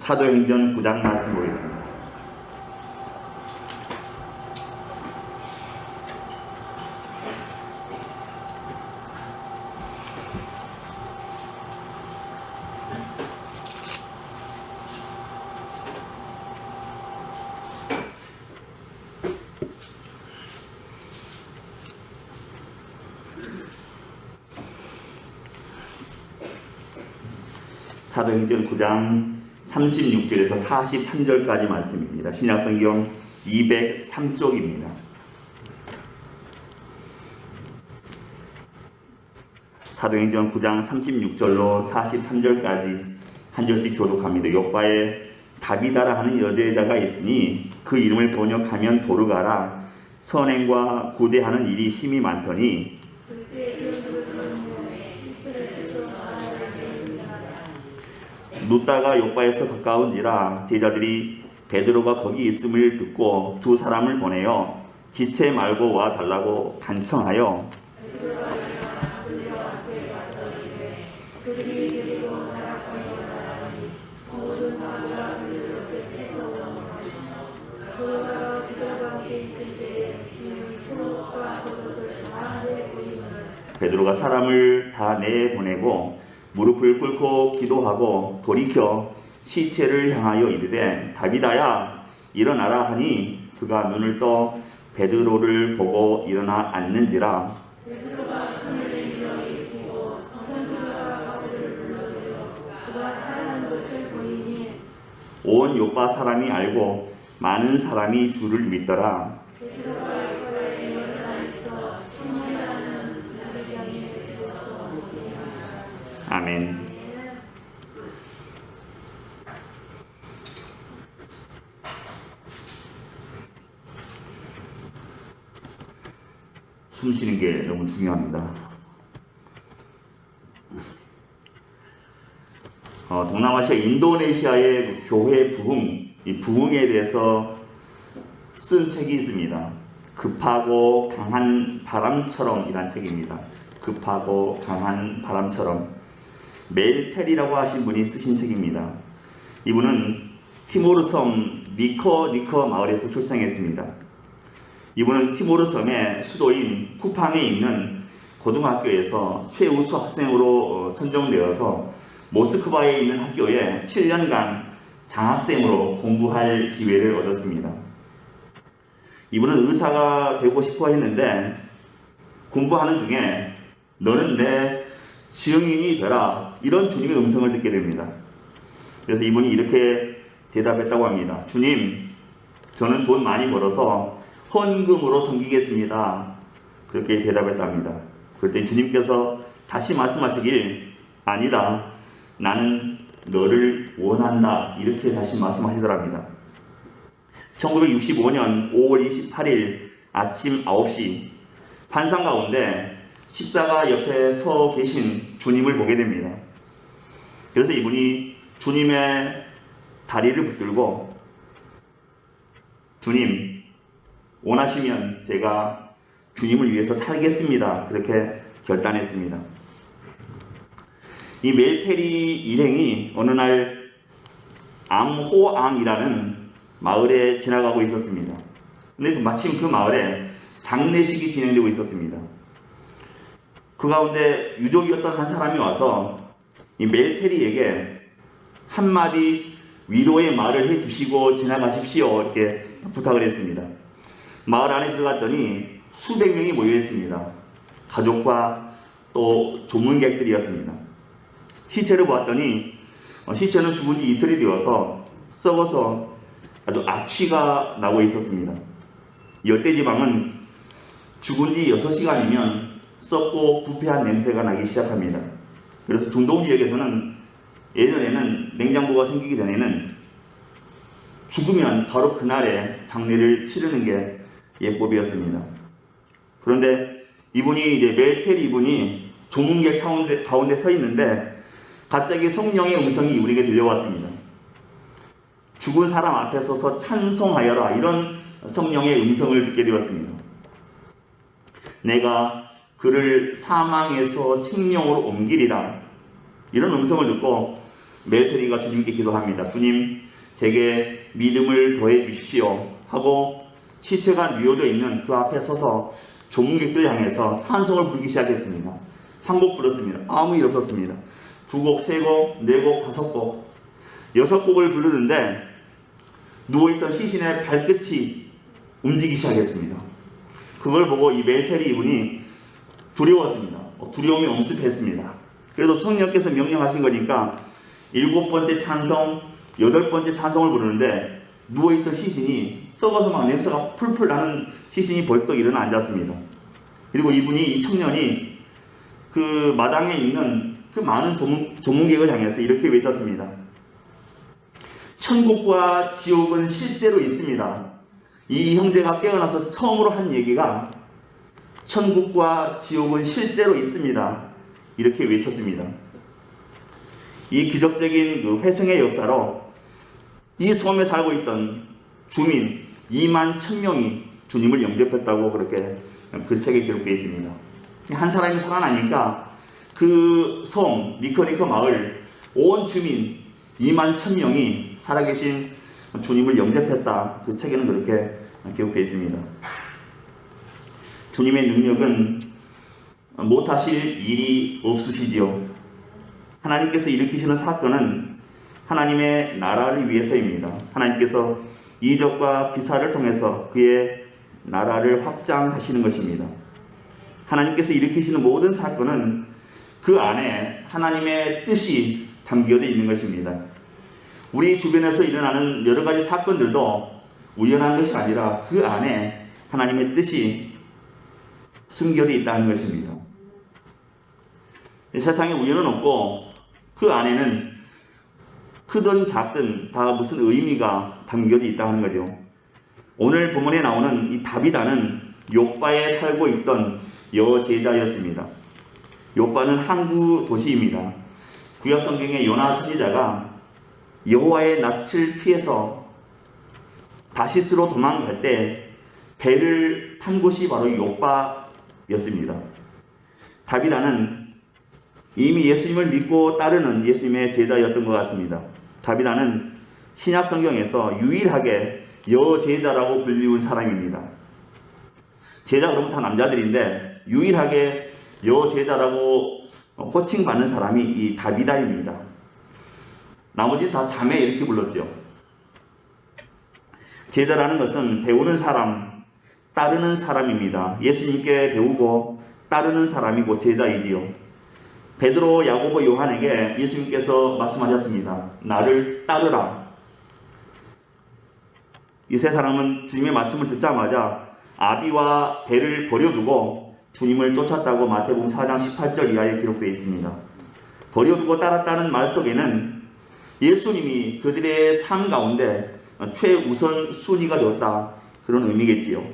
사도행전 9장 말씀 보겠습니다. 사도행전 9장 36절에서 43절까지 말씀입니다. 신약성경 203쪽입니다. 사도행전 9장 36절로 43절까지 한 절씩 교독합니다. 요바에 다비다라 하는 여제자가 있으니 그 이름을 번역하면 도르가라. 선행과 구대하는 일이 심히 많더니 눕다가 요바에서 가까운지라 제자들이 베드로가 거기 있음을 듣고 두 사람을 보내어 지체 말고 와 달라고 간청하여 베드로가 사람을 다 내보내고 무릎을 꿇고 기도하고 돌이켜 시체를 향하여 이르되 다비다야 일어나라 하니 그가 눈을 떠 베드로를 보고 일어나 앉는지라. 베드로가 손을 내밀어 일으키고 성도가 바울을 불러들여 그가 살아난 것을 보이니 온 요파 사람이 알고 많은 사람이 주를 믿더라. 아멘. 숨 쉬는 게 너무 중요합니다. 동남아시아 인도네시아의 교회 부흥, 이 부흥에 대해서 쓴 책이 있습니다. 급하고 강한 바람처럼 이란 책입니다. 급하고 강한 바람처럼. 멜 페리라고 하신 분이 쓰신 책입니다. 이분은 티모르 섬 니커 마을에서 출생했습니다. 이분은 티모르 섬의 수도인 쿠팡에 있는 고등학교에서 최우수 학생으로 선정되어서 모스크바에 있는 학교에 7년간 장학생으로 공부할 기회를 얻었습니다. 이분은 의사가 되고 싶어 했는데 공부하는 중에 너는 내 증인이 되라, 이런 주님의 음성을 듣게 됩니다. 그래서 이분이 이렇게 대답했다고 합니다. 주님, 저는 돈 많이 벌어서 헌금으로 섬기겠습니다. 그렇게 대답했답니다. 그랬더니 주님께서 다시 말씀하시길 아니다, 나는 너를 원한다, 이렇게 다시 말씀하시더랍니다. 1965년 5월 28일 아침 9시 환상 가운데 십자가 옆에 서 계신 주님을 보게 됩니다. 그래서 이분이 주님의 다리를 붙들고 주님, 원하시면 제가 주님을 위해서 살겠습니다, 그렇게 결단했습니다. 이 멜페리 일행이 어느 날 암호앙이라는 마을에 지나가고 있었습니다. 근데 마침 그 마을에 장례식이 진행되고 있었습니다. 그 가운데 유족이었던 한 사람이 와서 이 멜페리에게 한마디 위로의 말을 해주시고 지나가십시오, 이렇게 부탁을 했습니다. 마을 안에 들어갔더니 수백 명이 모여 있습니다. 가족과 또 조문객들이었습니다. 시체를 보았더니 시체는 죽은 지 이틀이 되어서 썩어서 아주 악취가 나고 있었습니다. 열대지방은 죽은 지 6시간이면 썩고 부패한 냄새가 나기 시작합니다. 그래서 중동 지역에서는 예전에는 냉장고가 생기기 전에는 죽으면 바로 그날에 장례를 치르는 게 예법이었습니다. 그런데 이분이 이제 멜페리 이분이 조문객 가운데 서 있는데 갑자기 성령의 음성이 우리에게 들려왔습니다. 죽은 사람 앞에 서서 찬송하여라, 이런 성령의 음성을 듣게 되었습니다. 내가 그를 사망에서 생명으로 옮기리라, 이런 음성을 듣고 멜테리가 주님께 기도합니다. 주님, 제게 믿음을 더해 주십시오 하고 시체가 뉘어져 있는 그 앞에 서서 조문객들 향해서 찬송을 부르기 시작했습니다. 한 곡 불렀습니다. 아무 일 없었습니다. 2곡, 3곡, 4곡, 5곡, 6곡을 부르는데 누워있던 시신의 발끝이 움직이기 시작했습니다. 그걸 보고 이 멜테리 이분이 두려웠습니다. 두려움이 엄습했습니다. 그래도 성령께서 명령하신 거니까 7번째 찬송, 8번째 찬송을 부르는데 누워있던 시신이 썩어서 막 냄새가 풀풀 나는 시신이 벌떡 일어나 앉았습니다. 그리고 이 청년이 그 마당에 있는 그 많은 조문객을 향해서 이렇게 외쳤습니다. 천국과 지옥은 실제로 있습니다. 이 형제가 깨어나서 처음으로 한 얘기가 천국과 지옥은 실제로 있습니다. 이렇게 외쳤습니다. 이 기적적인 그 회승의 역사로 이 섬에 살고 있던 주민 2만 1000명이 주님을 영접했다고 그렇게 그 책에 기록되어 있습니다. 한 사람이 살아나니까 그 섬 니커니커 마을 온 주민 2만 1000명이 살아계신 주님을 영접했다. 그 책에는 그렇게 기록되어 있습니다. 주님의 능력은 못하실 일이 없으시지요. 하나님께서 일으키시는 사건은 하나님의 나라를 위해서입니다. 하나님께서 이적과 기사를 통해서 그의 나라를 확장하시는 것입니다. 하나님께서 일으키시는 모든 사건은 그 안에 하나님의 뜻이 담겨져 있는 것입니다. 우리 주변에서 일어나는 여러 가지 사건들도 우연한 것이 아니라 그 안에 하나님의 뜻이 숨겨져 있다는 것입니다. 세상에 우연은 없고 그 안에는 크든 작든 다 무슨 의미가 담겨져 있다는 거죠. 오늘 본문에 나오는 이 다비다는 욥바에 살고 있던 여제자였습니다. 욥바는 항구 도시입니다. 구약 성경의 요나 선지자가 여호와의 낯을 피해서 다시스로 도망갈 때 배를 탄 곳이 바로 욥바였습니다. 다비다는 이미 예수님을 믿고 따르는 예수님의 제자였던 것 같습니다. 다비다는 신약 성경에서 유일하게 여제자라고 불리운 사람입니다. 제자 그러면 다 남자들인데 유일하게 여제자라고 호칭받는 사람이 이 다비다입니다. 나머지 다 자매 이렇게 불렀죠. 제자라는 것은 배우는 사람, 따르는 사람입니다. 예수님께 배우고 따르는 사람이고 제자이지요. 베드로, 야고보, 요한에게 예수님께서 말씀하셨습니다. 나를 따르라. 이 세 사람은 주님의 말씀을 듣자마자 아비와 배를 버려두고 주님을 쫓았다고 마태복음 4장 18절 이하에 기록되어 있습니다. 버려두고 따랐다는 말 속에는 예수님이 그들의 삶 가운데 최우선 순위가 되었다. 그런 의미겠지요.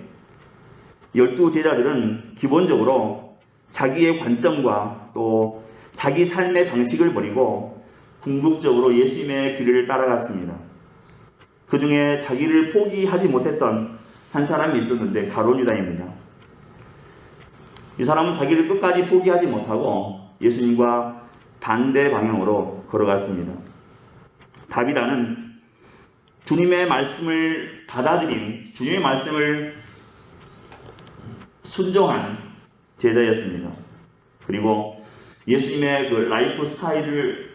12제자들은 기본적으로 자기의 관점과 또 자기 삶의 방식을 버리고 궁극적으로 예수님의 길을 따라갔습니다. 그 중에 자기를 포기하지 못했던 한 사람이 있었는데 가룟 유다입니다. 이 사람은 자기를 끝까지 포기하지 못하고 예수님과 반대 방향으로 걸어갔습니다. 다비다는 주님의 말씀을 받아들인, 주님의 말씀을 순종한 제자였습니다. 그리고 예수님의 그 라이프 스타일을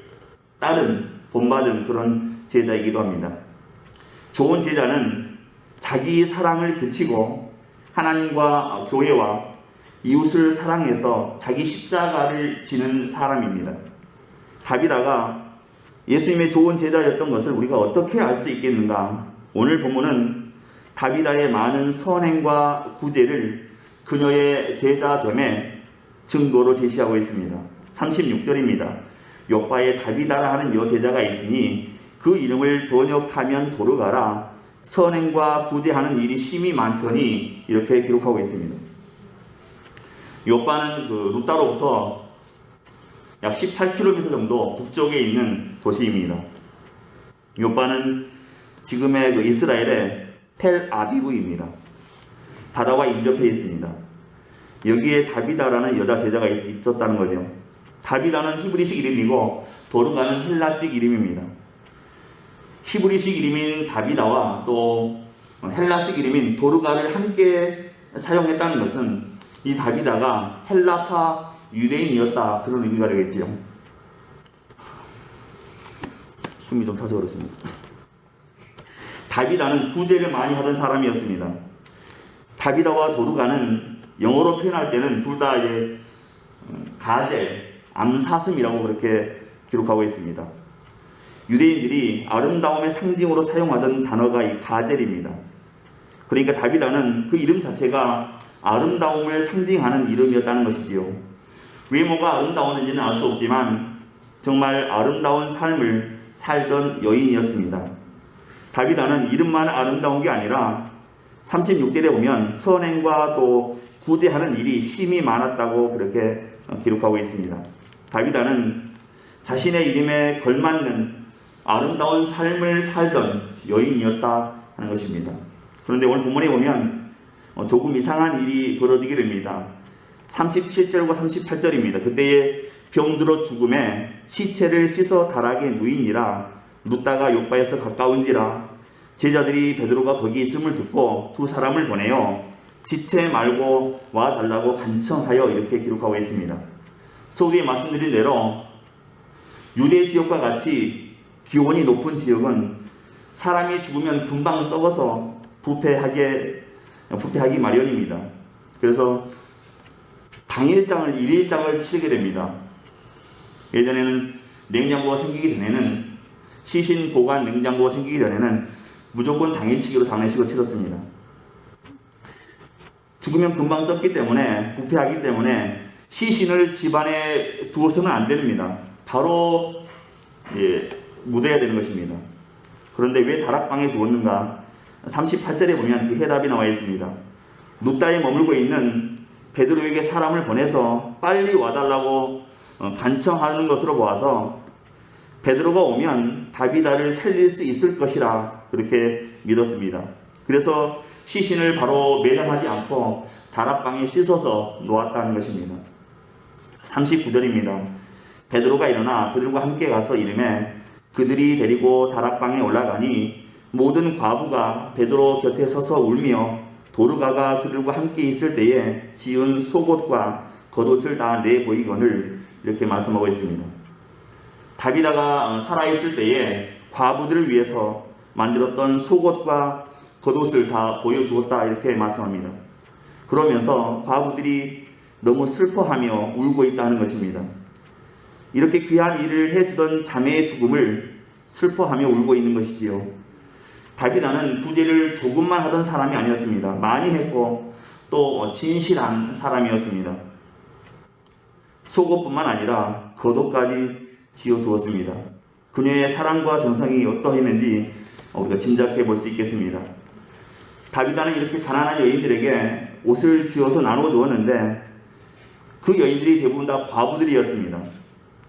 따른, 본받은 그런 제자이기도 합니다. 좋은 제자는 자기 사랑을 그치고 하나님과 교회와 이웃을 사랑해서 자기 십자가를 지는 사람입니다. 다비다가 예수님의 좋은 제자였던 것을 우리가 어떻게 알 수 있겠는가? 오늘 본문은 다비다의 많은 선행과 구제를 그녀의 제자됨의 증거로 제시하고 있습니다. 36절입니다. 욥바에 다비다라 하는 여제자가 있으니 그 이름을 번역하면 도르가라. 선행과 구제하는 일이 심히 많더니 이렇게 기록하고 있습니다. 욥바는 그 루따로부터 약 18km 정도 북쪽에 있는 도시입니다. 욥바는 지금의 그 이스라엘의 텔 아비브입니다. 바다와 인접해 있습니다. 여기에 다비다라는 여자 제자가 있었다는 거죠. 다비다는 히브리식 이름이고 도르가는 헬라식 이름입니다. 히브리식 이름인 다비다와 또 헬라식 이름인 도르가를 함께 사용했다는 것은 이 다비다가 헬라파 유대인이었다, 그런 의미가 되겠지요. 숨이 좀 차서 그렇습니다. 다비다는 구제를 많이 하던 사람이었습니다. 다비다와 도르가는 영어로 표현할 때는 둘 다 이제 가젤, 암사슴이라고 그렇게 기록하고 있습니다. 유대인들이 아름다움의 상징으로 사용하던 단어가 이 가젤입니다. 그러니까 다비다는 그 이름 자체가 아름다움을 상징하는 이름이었다는 것이지요. 외모가 아름다웠는지는 알 수 없지만 정말 아름다운 삶을 살던 여인이었습니다. 다비다는 이름만 아름다운 게 아니라 36절에 보면 선행과 또 구제하는 일이 심히 많았다고 그렇게 기록하고 있습니다. 다비다는 자신의 이름에 걸맞는 아름다운 삶을 살던 여인이었다 하는 것입니다. 그런데 오늘 본문에 보면 조금 이상한 일이 벌어지게 됩니다. 37절과 38절입니다. 그때에 병들어 죽음에 시체를 씻어 다락에 누이니라 룻다가 요바에서 가까운지라 제자들이 베드로가 거기 있음을 듣고 두 사람을 보내어 지체 말고 와달라고 간청하여 이렇게 기록하고 있습니다. 서두에 말씀드린 대로 유대 지역과 같이 기온이 높은 지역은 사람이 죽으면 금방 썩어서 부패하기 마련입니다. 그래서 당일장을, 일일장을 치르게 됩니다. 예전에는 냉장고가 생기기 전에는, 시신 보관 냉장고가 생기기 전에는 무조건 당일치기로 장례식을 치렀습니다. 죽으면 금방 썩기 때문에, 부패하기 때문에 시신을 집안에 두어서는 안 됩니다. 바로 묻어야 되는 것입니다. 그런데 왜 다락방에 두었는가? 38절에 보면 그 해답이 나와 있습니다. 룻다에 머물고 있는 베드로에게 사람을 보내서 빨리 와달라고 간청하는 것으로 보아서 베드로가 오면 다비다를 살릴 수 있을 것이라 그렇게 믿었습니다. 그래서 시신을 바로 매장하지 않고 다락방에 씻어서 놓았다는 것입니다. 39절입니다. 베드로가 일어나 그들과 함께 가서 이르매 그들이 데리고 다락방에 올라가니 모든 과부가 베드로 곁에 서서 울며 도르가가 그들과 함께 있을 때에 지은 속옷과 겉옷을 다 내보이거늘 이렇게 말씀하고 있습니다. 다비다가 살아있을 때에 과부들을 위해서 만들었던 속옷과 겉옷을 다 보여주었다 이렇게 말씀합니다. 그러면서 과부들이 너무 슬퍼하며 울고 있다는 것입니다. 이렇게 귀한 일을 해주던 자매의 죽음을 슬퍼하며 울고 있는 것이지요. 다비다는 구제를 조금만 하던 사람이 아니었습니다. 많이 했고 또 진실한 사람이었습니다. 속옷뿐만 아니라 겉옷까지 지어주었습니다. 그녀의 사랑과 정성이 어떠했는지 우리가 짐작해 볼 수 있겠습니다. 다비다는 이렇게 가난한 여인들에게 옷을 지어서 나눠 주었는데 그 여인들이 대부분 다 과부들이었습니다.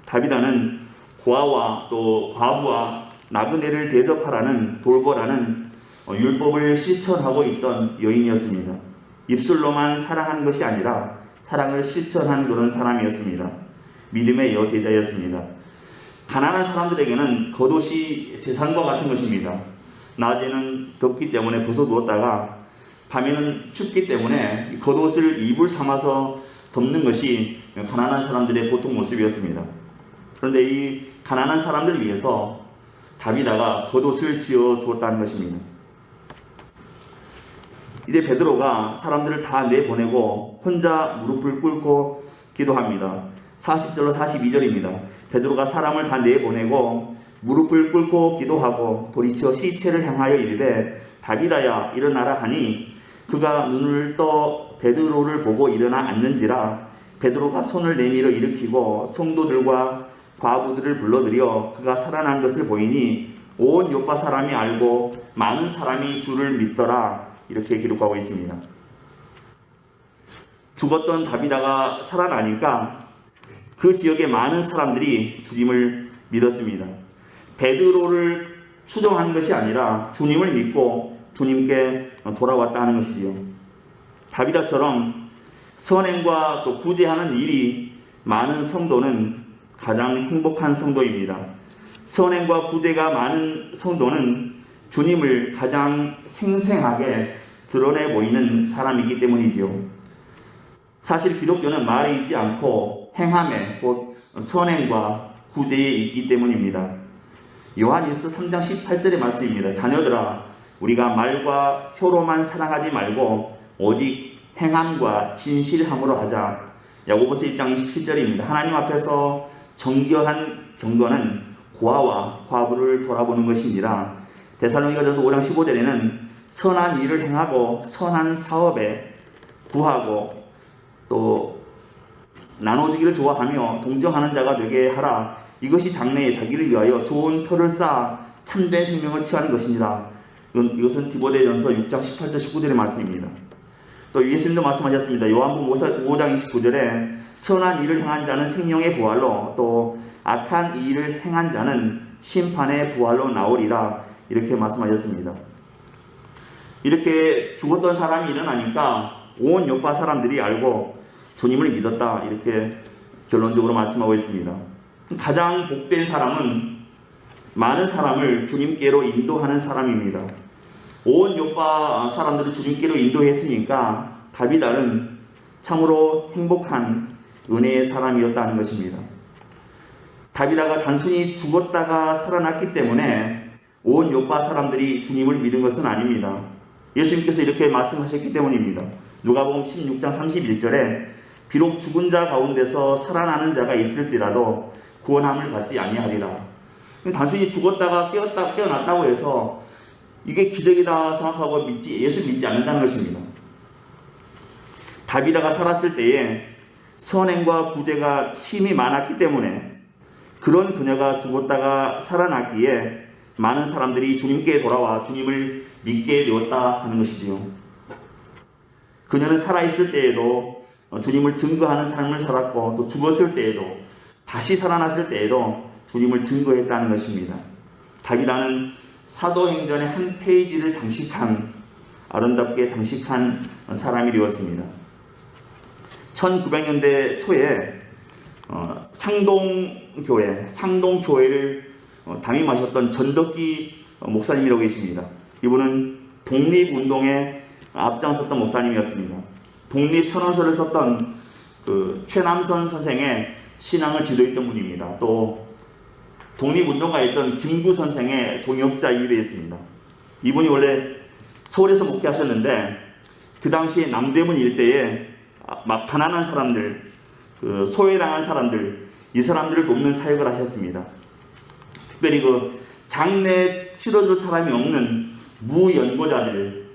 다비다는 고아와 또 과부와 나그네를 대접하라는, 돌보라는 율법을 실천하고 있던 여인이었습니다. 입술로만 사랑한 것이 아니라 사랑을 실천한 그런 사람이었습니다. 믿음의 여제자였습니다. 가난한 사람들에게는 겉옷이 세상과 같은 것입니다. 낮에는 덥기 때문에 벗어두었다가 밤에는 춥기 때문에 겉옷을 이불 삼아서 덮는 것이 가난한 사람들의 보통 모습이었습니다. 그런데 이 가난한 사람들을 위해서 다비다가 겉옷을 지어 주었다는 것입니다. 이제 베드로가 사람들을 다 내보내고 혼자 무릎을 꿇고 기도합니다. 40절로 42절입니다. 베드로가 사람을 다 내보내고 무릎을 꿇고 기도하고 돌이켜 시체를 향하여 이르되 다비다야 일어나라 하니 그가 눈을 떠 베드로를 보고 일어나 앉는지라 베드로가 손을 내밀어 일으키고 성도들과 과부들을 불러들여 그가 살아난 것을 보이니 온 요파 사람이 알고 많은 사람이 주를 믿더라 이렇게 기록하고 있습니다. 죽었던 다비다가 살아나니까 그 지역의 많은 사람들이 주님을 믿었습니다. 베드로를 추종한 것이 아니라 주님을 믿고 주님께 돌아왔다 하는 것이지요. 다비다처럼 선행과 또 구제하는 일이 많은 성도는 가장 행복한 성도입니다. 선행과 구제가 많은 성도는 주님을 가장 생생하게 드러내 보이는 사람이기 때문이지요. 사실 기독교는 말에 있지 않고 행함에, 곧 선행과 구제에 있기 때문입니다. 요한일서 3장 18절의 말씀입니다. 자녀들아, 우리가 말과 혀로만 사랑하지 말고 오직 행함과 진실함으로 하자. 야고보서 1장 27절입니다. 하나님 앞에서 정결한 경건은 고아와 과부를 돌아보는 것이니라. 데살로니가전서 5장 15절에는 선한 일을 행하고 선한 사업에 구하고 또 나눠주기를 좋아하며 동정하는 자가 되게 하라. 이것이 장래에 자기를 위하여 좋은 터를 쌓아 참된 생명을 취하는 것이니라. 이것은 디모데전서 6장 18절 19절의 말씀입니다. 또 예수님도 말씀하셨습니다. 요한복음 5장 29절에 선한 일을 행한 자는 생명의 부활로 또 악한 일을 행한 자는 심판의 부활로 나오리라. 이렇게 말씀하셨습니다. 이렇게 죽었던 사람이 일어나니까 온 요파 사람들이 알고 주님을 믿었다. 이렇게 결론적으로 말씀하고 있습니다. 가장 복된 사람은 많은 사람을 주님께로 인도하는 사람입니다. 온 요파 사람들을 주님께로 인도했으니까 다비다는 참으로 행복한 은혜의 사람이었다는 것입니다. 다비다가 단순히 죽었다가 살아났기 때문에 온 요파 사람들이 주님을 믿은 것은 아닙니다. 예수님께서 이렇게 말씀하셨기 때문입니다. 누가복음 16장 31절에 비록 죽은 자 가운데서 살아나는 자가 있을지라도 구원함을 받지 아니하리라. 단순히 죽었다가 깨어났다고 해서 이게 기적이다 생각하고 예수 믿지 않는다는 것입니다. 다비다가 살았을 때에 선행과 구제가 심히 많았기 때문에 그런 그녀가 죽었다가 살아났기에 많은 사람들이 주님께 돌아와 주님을 믿게 되었다 하는 것이지요. 그녀는 살아있을 때에도 주님을 증거하는 삶을 살았고 또 죽었을 때에도 다시 살아났을 때에도 주님을 증거했다는 것입니다. 다비다는 사도행전의 한 페이지를 아름답게 장식한 사람이 되었습니다. 1900년대 초에 상동교회를 담임하셨던 전덕기 목사님이라고 계십니다. 이분은 독립운동에 앞장섰던 목사님이었습니다. 독립선언서를 썼던 최남선 선생의 신앙을 지도했던 분입니다. 또 독립운동가였던 김구 선생의 동역자이기도 했습니다. 이분이 원래 서울에서 목회하셨는데 그 당시에 남대문 일대에 막 가난한 사람들, 소외당한 사람들, 이 사람들을 돕는 사역을 하셨습니다. 특별히 장례 치러줄 사람이 없는 무연고자들,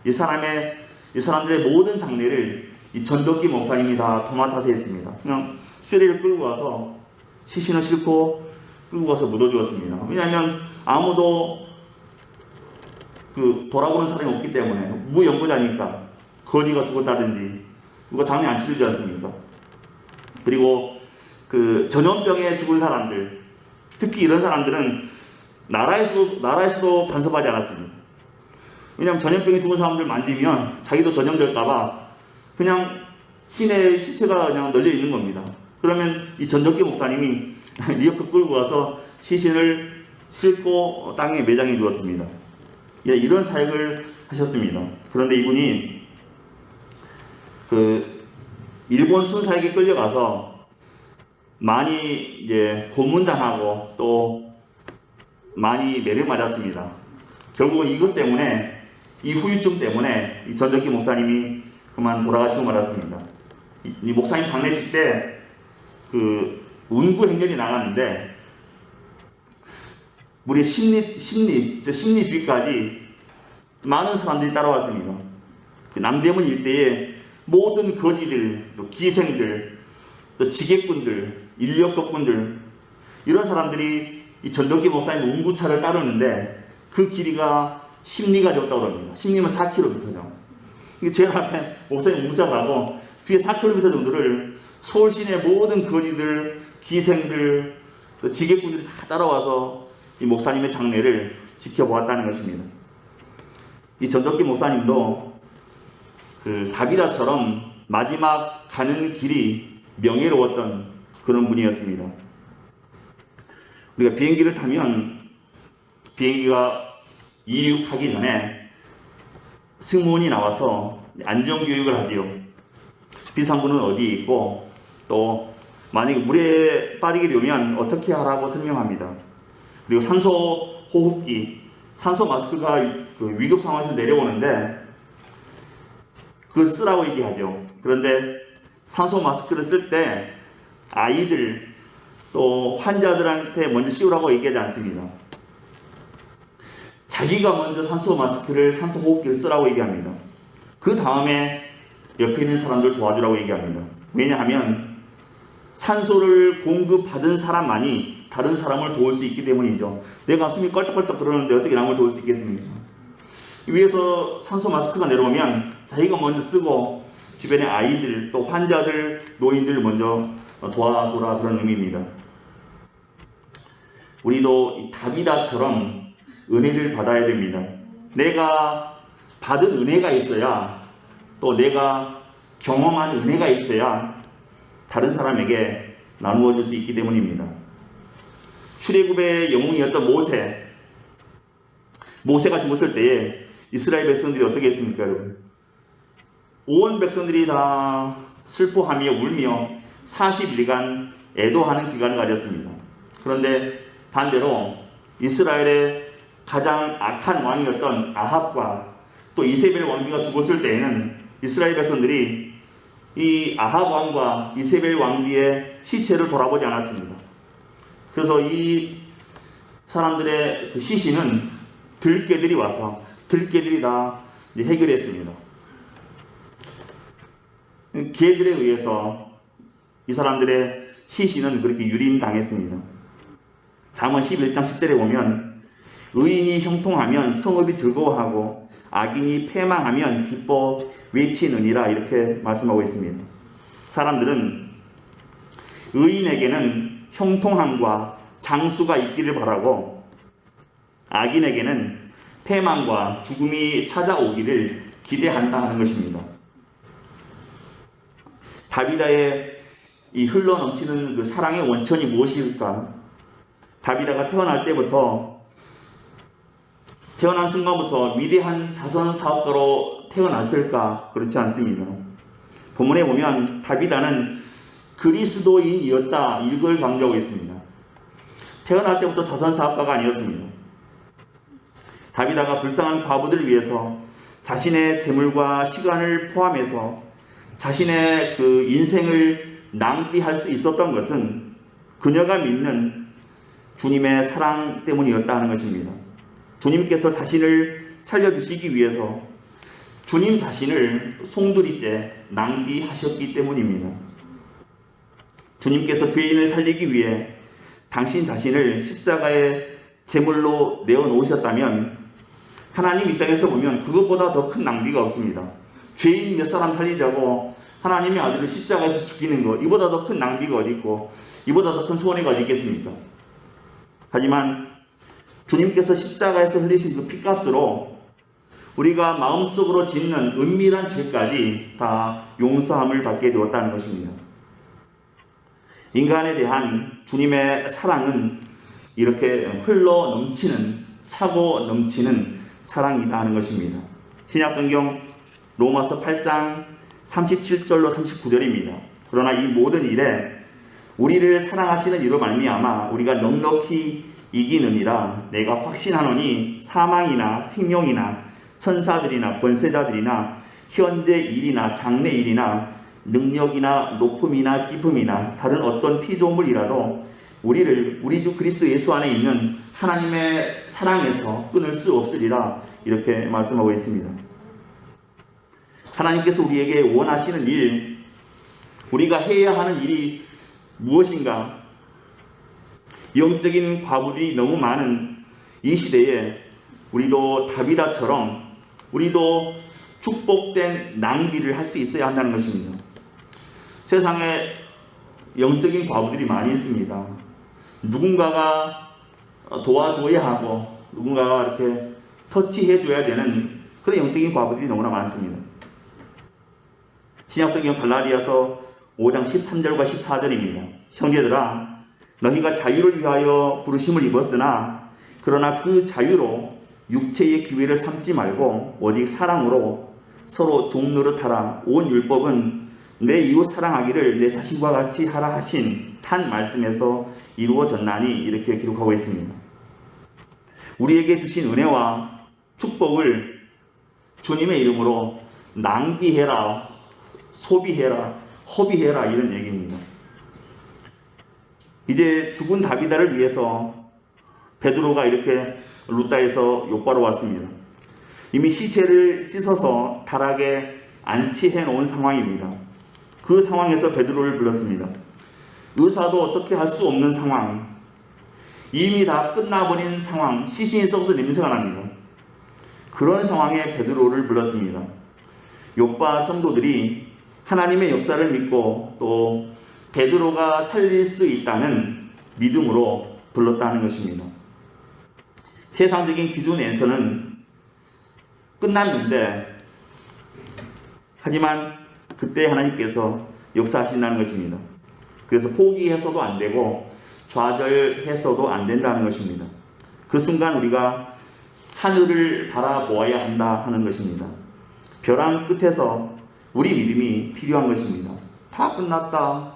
이 사람들의 모든 장례를 이 전덕기 목사님이 다 도맡아서 했습니다. 그냥 쇠리를 끌고 와서 시신을 싣고 끌고 가서 묻어주었습니다. 왜냐하면 아무도 돌아보는 사람이 없기 때문에 무연고자니까 거지가 죽었다든지 누가 장례 안 치르지 않습니까? 그리고 전염병에 죽은 사람들, 특히 이런 사람들은 나라에서도 간섭하지 않았습니다. 왜냐하면 전염병에 죽은 사람들 만지면 자기도 전염될까봐 그냥 시체가 그냥 널려 있는 겁니다. 그러면 이 전덕기 목사님이 리어커 끌고 가서 시신을 싣고 땅에 매장해 두었습니다. 예, 이런 사역을 하셨습니다. 그런데 이분이 일본 순사에게 끌려가서 많이 고문당하고 또 많이 매력맞았습니다. 결국은 이것 때문에, 이 후유증 때문에 이 전덕기 목사님이 그만 돌아가시고 말았습니다. 이 목사님 장례식 때 운구 행렬이 나갔는데 무려 심리 뒤까지 많은 사람들이 따라왔습니다. 남대문 일대에 모든 거지들, 또 기생들, 또 지객꾼들, 인력거꾼들, 이런 사람들이 이 전덕기 목사님 운구차를 따르는데 그 길이가 심리가 되었다고 합니다. 심리면 4km죠. 제일 앞에 목사님 운구차가 가고 뒤에 4km 정도를 서울 시내 모든 거지들, 기생들, 또 지객꾼들이 다 따라와서 이 목사님의 장례를 지켜보았다는 것입니다. 이 전덕기 목사님도 다비다처럼 마지막 가는 길이 명예로웠던 그런 분이었습니다. 우리가 비행기를 타면 비행기가 이륙하기 전에 승무원이 나와서 안전교육을 하지요. 비상구는 어디에 있고 또 만약에 물에 빠지게 되면 어떻게 하라고 설명합니다. 그리고 산소 호흡기, 산소 마스크가 그 위급 상황에서 내려오는데 그걸 쓰라고 얘기하죠. 그런데 산소 마스크를 쓸 때 아이들 또 환자들한테 먼저 씌우라고 얘기하지 않습니다. 자기가 먼저 산소 마스크를, 산소 호흡기를 쓰라고 얘기합니다. 그 다음에 옆에 있는 사람들 도와주라고 얘기합니다. 왜냐하면 산소를 공급받은 사람만이 다른 사람을 도울 수 있기 때문이죠. 내가 숨이 껄떡껄떡 들어오는데 어떻게 남을 도울 수 있겠습니까? 위에서 산소 마스크가 내려오면 자기가 먼저 쓰고 주변의 아이들 또 환자들, 노인들 먼저 도와주라 그런 의미입니다. 우리도 다비다처럼 은혜를 받아야 됩니다. 내가 받은 은혜가 있어야 또 내가 경험한 은혜가 있어야 다른 사람에게 나누어 줄 수 있기 때문입니다. 출애굽의 영웅이었던 모세가 죽었을 때에 이스라엘 백성들이 어떻게 했습니까, 여러분? 온 백성들이 다 슬퍼하며 울며 40일간 애도하는 기간을 가졌습니다. 그런데 반대로 이스라엘의 가장 악한 왕이었던 아합과 또 이세벨 왕비가 죽었을 때에는 이스라엘 백성들이 이 아합 왕과 이세벨 왕비의 시체를 돌아보지 않았습니다. 그래서 이 사람들의 그 시신은 들개들이 와서 들개들이 다 해결했습니다. 개들에 의해서 이 사람들의 시신은 그렇게 유린당했습니다. 잠언 11장 10절에 보면 의인이 형통하면 성읍이 즐거워하고 악인이 패망하면 기뻐 외치느니라 이렇게 말씀하고 있습니다. 사람들은 의인에게는 형통함과 장수가 있기를 바라고 악인에게는 패망과 죽음이 찾아오기를 기대한다 하는 것입니다. 다비다의 이 흘러넘치는 그 사랑의 원천이 무엇일까? 다비다가 태어난 순간부터 위대한 자선 사업가로 태어났을까? 그렇지 않습니다. 본문에 보면 다비다는 그리스도인이었다 이걸 강조하고 있습니다. 태어날 때부터 자선 사업가가 아니었습니다. 다비다가 불쌍한 과부들을 위해서 자신의 재물과 시간을 포함해서 자신의 그 인생을 낭비할 수 있었던 것은 그녀가 믿는 주님의 사랑 때문이었다 하는 것입니다. 주님께서 자신을 살려주시기 위해서 주님 자신을 송두리째 낭비하셨기 때문입니다. 주님께서 죄인을 살리기 위해 당신 자신을 십자가의 제물로 내어놓으셨다면 하나님 입장에서 보면 그것보다 더 큰 낭비가 없습니다. 죄인 몇 사람 살리자고 하나님의 아들을 십자가에서 죽이는 것, 이보다 더 큰 낭비가 어디 있고 이보다 더 큰 손해가 어디 있겠습니까? 하지만 주님께서 십자가에서 흘리신 그 피값으로 우리가 마음속으로 짓는 은밀한 죄까지 다 용서함을 받게 되었다는 것입니다. 인간에 대한 주님의 사랑은 이렇게 흘러 넘치는, 차고 넘치는 사랑이다 하는 것입니다. 신약성경 로마서 8장 37절로 39절입니다. 그러나 이 모든 일에 우리를 사랑하시는 이로 말미암아 우리가 넉넉히 이기느니라. 내가 확신하노니 사망이나 생명이나 천사들이나 권세자들이나 현재 일이나 장래 일이나 능력이나 높음이나 깊음이나 다른 어떤 피조물이라도 우리를 우리 주 그리스도 예수 안에 있는 하나님의 사랑에서 끊을 수 없으리라 이렇게 말씀하고 있습니다. 하나님께서 우리에게 원하시는 일, 우리가 해야 하는 일이 무엇인가? 영적인 과부들이 너무 많은 이 시대에 우리도 다비다처럼 우리도 축복된 낭비를 할 수 있어야 한다는 것입니다. 세상에 영적인 과부들이 많이 있습니다. 누군가가 도와줘야 하고 누군가가 이렇게 터치해줘야 되는 그런 영적인 과부들이 너무나 많습니다. 신약성경 갈라디아서 5장 13절과 14절입니다. 형제들아, 너희가 자유를 위하여 부르심을 입었으나 그러나 그 자유로 육체의 기회를 삼지 말고 오직 사랑으로 서로 종노릇하라. 온 율법은 내 이웃 사랑하기를 내 자신과 같이 하라 하신 한 말씀에서 이루어졌나니 이렇게 기록하고 있습니다. 우리에게 주신 은혜와 축복을 주님의 이름으로 낭비해라, 소비해라, 허비해라 이런 얘기입니다. 이제 죽은 다비다를 위해서 베드로가 이렇게 루다에서 욥바로 왔습니다. 이미 시체를 씻어서 다락에 안치해 놓은 상황입니다. 그 상황에서 베드로를 불렀습니다. 의사도 어떻게 할 수 없는 상황, 이미 다 끝나버린 상황, 시신이 썩어서 냄새가 납니다. 그런 상황에 베드로를 불렀습니다. 욥바 성도들이 하나님의 역사를 믿고 또 베드로가 살릴 수 있다는 믿음으로 불렀다는 것입니다. 세상적인 기준에서는 끝났는데 하지만 그때 하나님께서 역사하신다는 것입니다. 그래서 포기해서도 안 되고 좌절해서도 안 된다는 것입니다. 그 순간 우리가 하늘을 바라보아야 한다 하는 것입니다. 벼랑 끝에서 우리 믿음이 필요한 것입니다. 다 끝났다.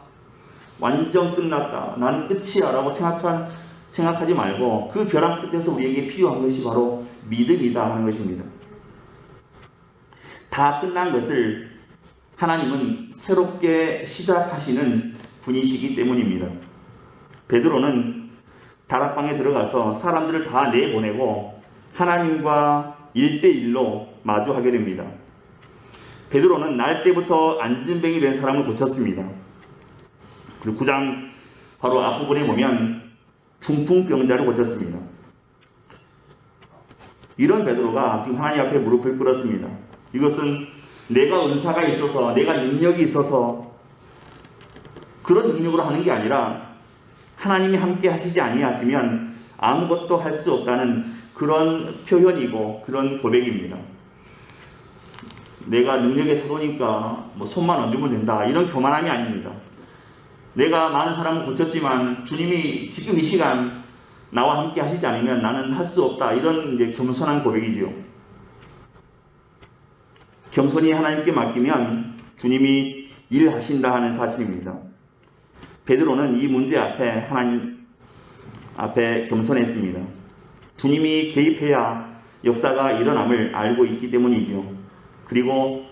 완전 끝났다. 나는 끝이야 라고 생각하지 말고 그 벼랑 끝에서 우리에게 필요한 것이 바로 믿음이다 하는 것입니다. 다 끝난 것을 하나님은 새롭게 시작하시는 분이시기 때문입니다. 베드로는 다락방에 들어가서 사람들을 다 내보내고 하나님과 1대1로 마주하게 됩니다. 베드로는 날 때부터 안진뱅이 된 사람을 고쳤습니다. 그리고 9장 바로 앞부분에 보면 중풍병자를 고쳤습니다. 이런 베드로가 지금 하나님 앞에 무릎을 꿇었습니다. 이것은 내가 은사가 있어서 내가 능력이 있어서 그런 능력으로 하는 게 아니라 하나님이 함께 하시지 아니하시면 아무것도 할 수 없다는 그런 표현이고 그런 고백입니다. 내가 능력의 사도니까 손만 얹으면 된다 이런 교만함이 아닙니다. 내가 많은 사람을 고쳤지만 주님이 지금 이 시간 나와 함께 하시지 않으면 나는 할 수 없다 이런 이제 겸손한 고백이죠. 겸손히 하나님께 맡기면 주님이 일하신다 하는 사실입니다. 베드로는 이 문제 앞에 하나님 앞에 겸손했습니다. 주님이 개입해야 역사가 일어남을 알고 있기 때문이죠. 그리고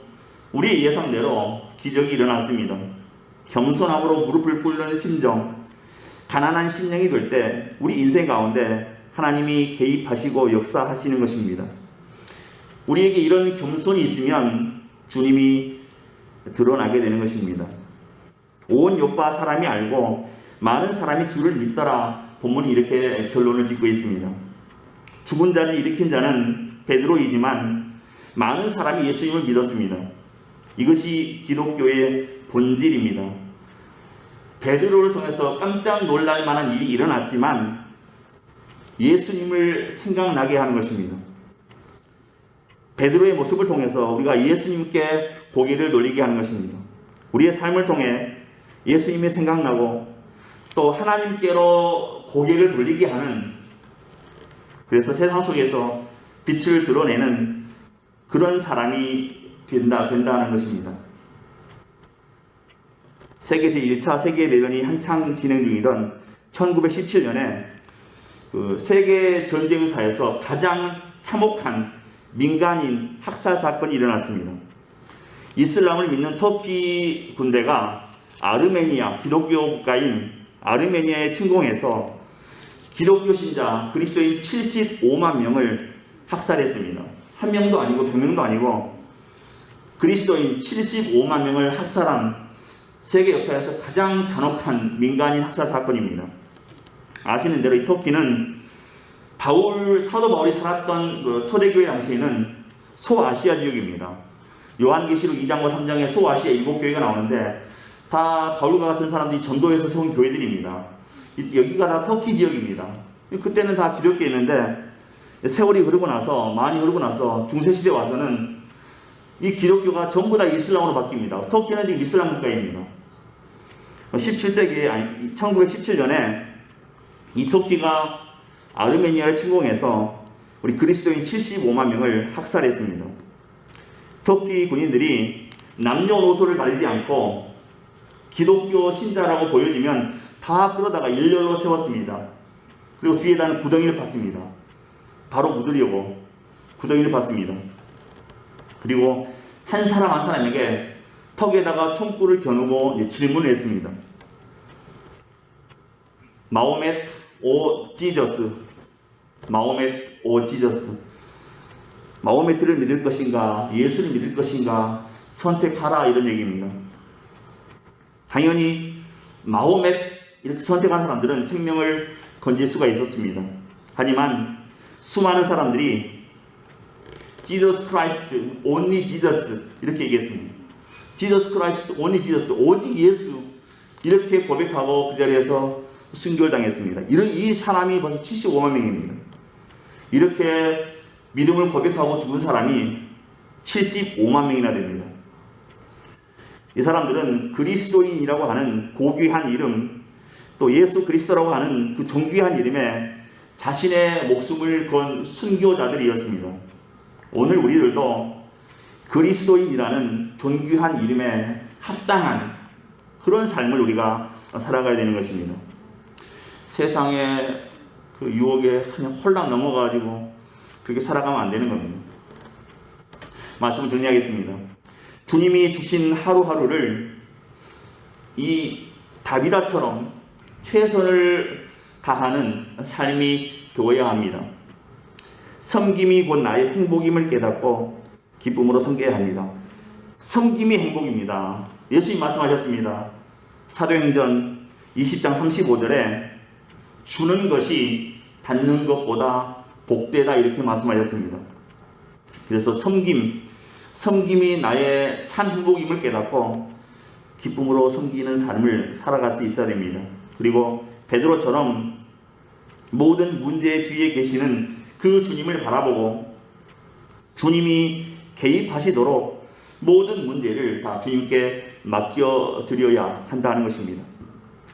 우리의 예상대로 기적이 일어났습니다. 겸손함으로 무릎을 꿇는 심정, 가난한 심령이 될 때 우리 인생 가운데 하나님이 개입하시고 역사하시는 것입니다. 우리에게 이런 겸손이 있으면 주님이 드러나게 되는 것입니다. 온 욥바 사람이 알고 많은 사람이 주를 믿더라. 본문이 이렇게 결론을 짓고 있습니다. 죽은 자를 일으킨 자는 베드로이지만 많은 사람이 예수님을 믿었습니다. 이것이 기독교의 본질입니다. 베드로를 통해서 깜짝 놀랄 만한 일이 일어났지만 예수님을 생각나게 하는 것입니다. 베드로의 모습을 통해서 우리가 예수님께 고개를 돌리게 하는 것입니다. 우리의 삶을 통해 예수님이 생각나고 또 하나님께로 고개를 돌리게 하는, 그래서 세상 속에서 빛을 드러내는 그런 사람이 된다는 것입니다. 세계 제1차 세계대전이 한창 진행 중이던 1917년에 그 세계 전쟁사에서 가장 참혹한 민간인 학살 사건이 일어났습니다. 이슬람을 믿는 터키 군대가 아르메니아, 기독교 국가인 아르메니아에 침공해서 기독교 신자 그리스도인 75만 명을 학살했습니다. 한 명도 아니고 100명도 아니고 그리스도인 75만 명을 학살한 세계 역사에서 가장 잔혹한 민간인 학살 사건입니다. 아시는 대로 이 터키는 사도 바울이 살았던 그 초대교회 당시에는 소아시아 지역입니다. 요한계시록 2장과 3장에 소아시아 7교회가 나오는데 다 바울과 같은 사람들이 전도해서 세운 교회들입니다. 여기가 다 터키 지역입니다. 그때는 다 기독교였는데 세월이 흐르고 나서, 많이 흐르고 나서 중세시대 와서는 이 기독교가 전부 다 이슬람으로 바뀝니다. 터키는 지금 이슬람 국가입니다. 1917년에 이 터키가 아르메니아를 침공해서 우리 그리스도인 75만 명을 학살했습니다. 터키 군인들이 남녀노소를 가리지 않고 기독교 신자라고 보여지면 다 끌어다가 일렬로 세웠습니다. 그리고 뒤에다는 구덩이를 팠습니다. 바로 묻으려고 구덩이를 팠습니다. 그리고 한 사람 한 사람에게 턱에다가 총구를 겨누고 이제 질문을 했습니다. 마호멧 오 지저스, 마호멧 오 지저스, 마호메트를 믿을 것인가 예수를 믿을 것인가 선택하라, 이런 얘기입니다. 당연히 마호멧 이렇게 선택한 사람들은 생명을 건질 수가 있었습니다. 하지만 수많은 사람들이 Jesus Christ, only Jesus 이렇게 얘기했습니다. Jesus Christ, only Jesus, 오직 예수 이렇게 고백하고 그 자리에서 순교당했습니다. 이 사람이 벌써 75만 명입니다. 이렇게 믿음을 고백하고 죽은 사람이 75만 명이나 됩니다. 이 사람들은 그리스도인이라고 하는 고귀한 이름, 또 예수 그리스도라고 하는 그 존귀한 이름에 자신의 목숨을 건 순교자들이었습니다. 오늘 우리들도 그리스도인이라는 존귀한 이름에 합당한 그런 삶을 우리가 살아가야 되는 것입니다. 세상의 그 유혹에 그냥 홀랑 넘어가지고 그렇게 살아가면 안 되는 겁니다. 말씀을 정리하겠습니다. 주님이 주신 하루하루를 이 다비다처럼 최선을 다하는 삶이 되어야 합니다. 섬김이 곧 나의 행복임을 깨닫고 기쁨으로 섬겨야 합니다. 섬김이 행복입니다. 예수님 말씀하셨습니다. 사도행전 20장 35절에 주는 것이 받는 것보다 복되다 이렇게 말씀하셨습니다. 그래서 섬김이 나의 참 행복임을 깨닫고 기쁨으로 섬기는 삶을 살아갈 수 있어야 됩니다. 그리고 베드로처럼 모든 문제의 뒤에 계시는 그 주님을 바라보고 주님이 개입하시도록 모든 문제를 다 주님께 맡겨드려야 한다는 것입니다.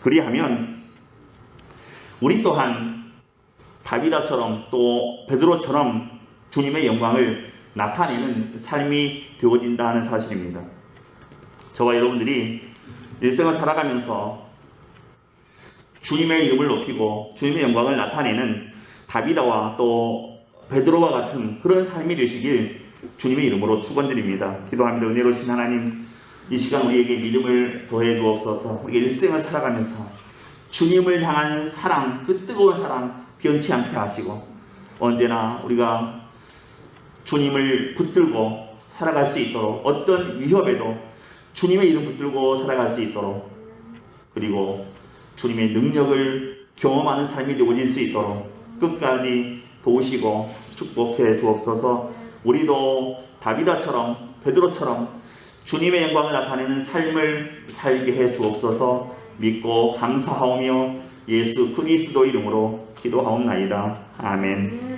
그리하면 우리 또한 다비다처럼 또 베드로처럼 주님의 영광을 나타내는 삶이 되어진다는 사실입니다. 저와 여러분들이 일생을 살아가면서 주님의 이름을 높이고 주님의 영광을 나타내는 다비다와 또 베드로와 같은 그런 삶이 되시길 주님의 이름으로 축원드립니다. 기도합니다. 은혜로우신 하나님, 이 시간 우리에게 믿음을 더해 주옵소서. 우리 일생을 살아가면서 주님을 향한 사랑, 그 뜨거운 사랑 변치 않게 하시고 언제나 우리가 주님을 붙들고 살아갈 수 있도록, 어떤 위협에도 주님의 이름 붙들고 살아갈 수 있도록, 그리고 주님의 능력을 경험하는 삶이 되어질 수 있도록 끝까지 도우시고 축복해 주옵소서. 우리도 다비다처럼 베드로처럼 주님의 영광을 나타내는 삶을 살게 해 주옵소서. 믿고 감사하오며 예수 그리스도 이름으로 기도하옵나이다. 아멘.